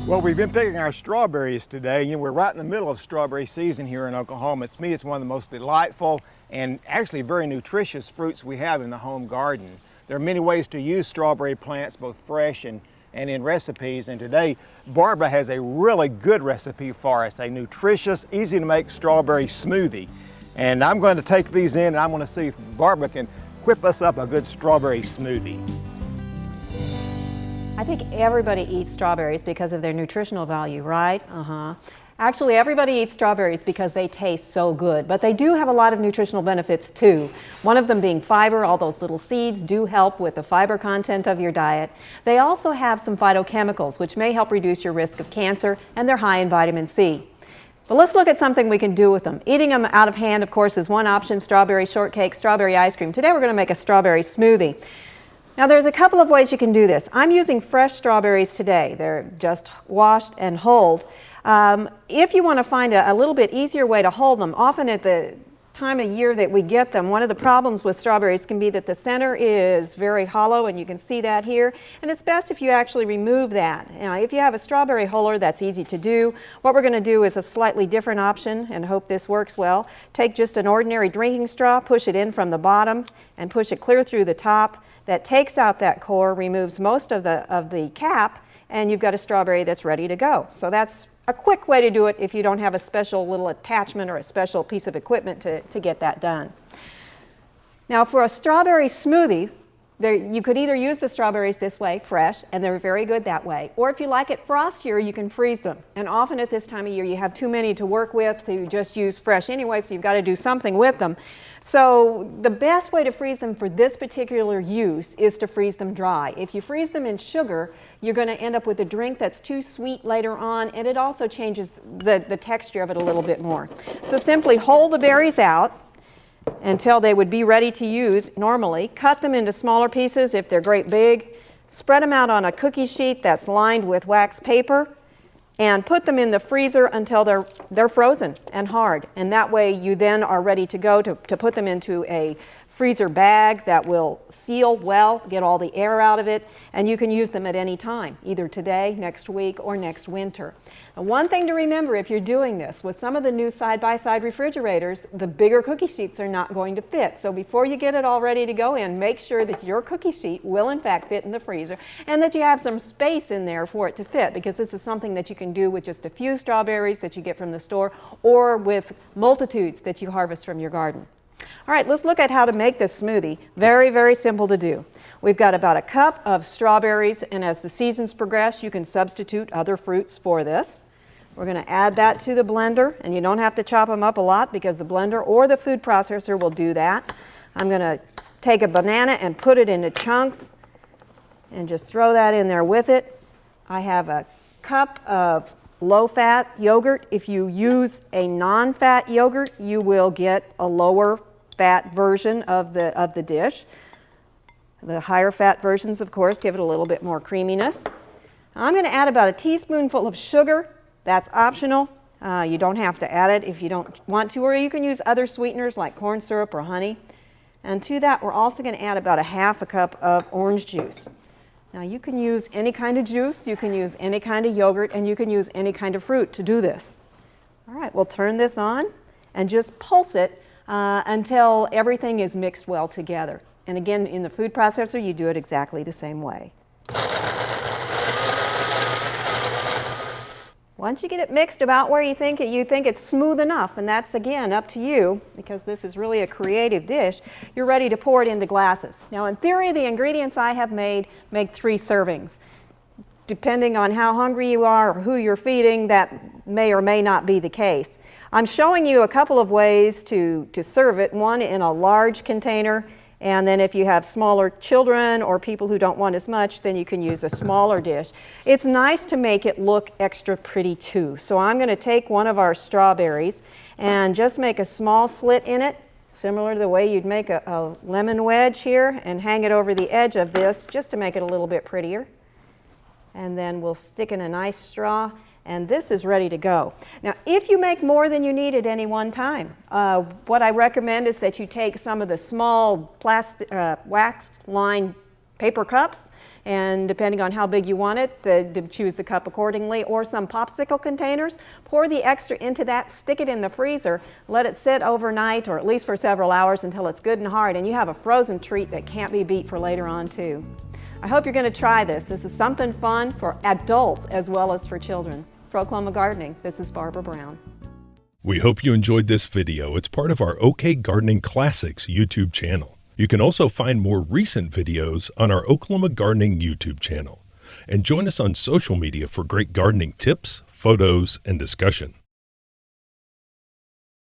Well, we've been picking our strawberries today. We're right in the middle of strawberry season here in Oklahoma. To me, it's one of the most delightful and actually very nutritious fruits we have in the home garden. There are many ways to use strawberry plants, both fresh and in recipes. And today, Barbara has a really good recipe for us, a nutritious, easy to make strawberry smoothie. And I'm going to take these in and I'm going to see if Barbara can whip us up a good strawberry smoothie. I think everybody eats strawberries because of their nutritional value, right? Actually, everybody eats strawberries because they taste so good, but they do have a lot of nutritional benefits too. One of them being fiber. All those little seeds do help with the fiber content of your diet. They also have some phytochemicals, which may help reduce your risk of cancer, and they're high in vitamin C. But let's look at something we can do with them. Eating them out of hand, of course, is one option: strawberry shortcake, strawberry ice cream. Today we're going to make a strawberry smoothie. Now there's a couple of ways you can do this. I'm using fresh strawberries today. They're just washed and hulled. If you want to find a little bit easier way to hull them, often at the time of year that we get them, one of the problems with strawberries can be that the center is very hollow, and you can see that here, and it's best if you actually remove that. Now, if you have a strawberry huller, that's easy to do. What we're going to do is a slightly different option, and hope this works well. Take just an ordinary drinking straw, push it in from the bottom, and push it clear through the top. That takes out that core, removes most of the cap, and you've got a strawberry that's ready to go. So that's a quick way to do it if you don't have a special little attachment or a special piece of equipment to get that done. Now for a strawberry smoothie, you could either use the strawberries this way, fresh, and they're very good that way. Or if you like it frostier, you can freeze them. And often at this time of year, you have too many to work with to just use fresh anyway, so you've got to do something with them. So the best way to freeze them for this particular use is to freeze them dry. If you freeze them in sugar, you're going to end up with a drink that's too sweet later on, and it also changes the texture of it a little bit more. So simply hull the berries out until they would be ready to use normally. Cut them into smaller pieces if they're great big. Spread them out on a cookie sheet that's lined with wax paper, and put them in the freezer until they're frozen and hard. And that way you then are ready to go to put them into a freezer bag that will seal well, get all the air out of it, and you can use them at any time, either today, next week, or next winter. Now, one thing to remember if you're doing this, with some of the new side-by-side refrigerators, the bigger cookie sheets are not going to fit. So before you get it all ready to go in, make sure that your cookie sheet will in fact fit in the freezer, and that you have some space in there for it to fit, because this is something that you can do with just a few strawberries that you get from the store, or with multitudes that you harvest from your garden. All right, let's look at how to make this smoothie. Very, very simple to do. We've got about a cup of strawberries, and as the seasons progress, you can substitute other fruits for this. We're going to add that to the blender, and you don't have to chop them up a lot because the blender or the food processor will do that. I'm going to take a banana and put it into chunks and just throw that in there with it. I have a cup of low-fat yogurt. If you use a non-fat yogurt, you will get a lower fat version of the dish. The higher fat versions, of course, give it a little bit more creaminess. I'm going to add about a teaspoonful of sugar. That's optional. You don't have to add it if you don't want to, or you can use other sweeteners like corn syrup or honey. And to that, we're also going to add about a half a cup of orange juice. Now you can use any kind of juice, you can use any kind of yogurt, and you can use any kind of fruit to do this. All right, we'll turn this on and just pulse it until everything is mixed well together. And again, in the food processor, you do it exactly the same way. Once you get it mixed about where you think it's smooth enough, and that's again up to you because this is really a creative dish, you're ready to pour it into glasses. Now in theory, the ingredients I have made make 3 servings. Depending on how hungry you are or who you're feeding, that may or may not be the case. I'm showing you a couple of ways to serve it, one in a large container, and then if you have smaller children or people who don't want as much, then you can use a smaller dish. It's nice to make it look extra pretty too. So I'm going to take one of our strawberries and just make a small slit in it, similar to the way you'd make a lemon wedge here, and hang it over the edge of this just to make it a little bit prettier. And then we'll stick in a nice straw, and this is ready to go. Now, if you make more than you need at any one time, what I recommend is that you take some of the small plastic, wax-lined paper cups. And depending on how big you want it, choose the cup accordingly, or some popsicle containers. Pour the extra into that, stick it in the freezer, let it sit overnight or at least for several hours until it's good and hard, and you have a frozen treat that can't be beat for later on too. I hope you're going to try this. This is something fun for adults as well as for children. For Oklahoma Gardening, this is Barbara Brown. We hope you enjoyed this video. It's part of our OK Gardening Classics YouTube channel. You can also find more recent videos on our Oklahoma Gardening YouTube channel. And join us on social media for great gardening tips, photos, and discussion.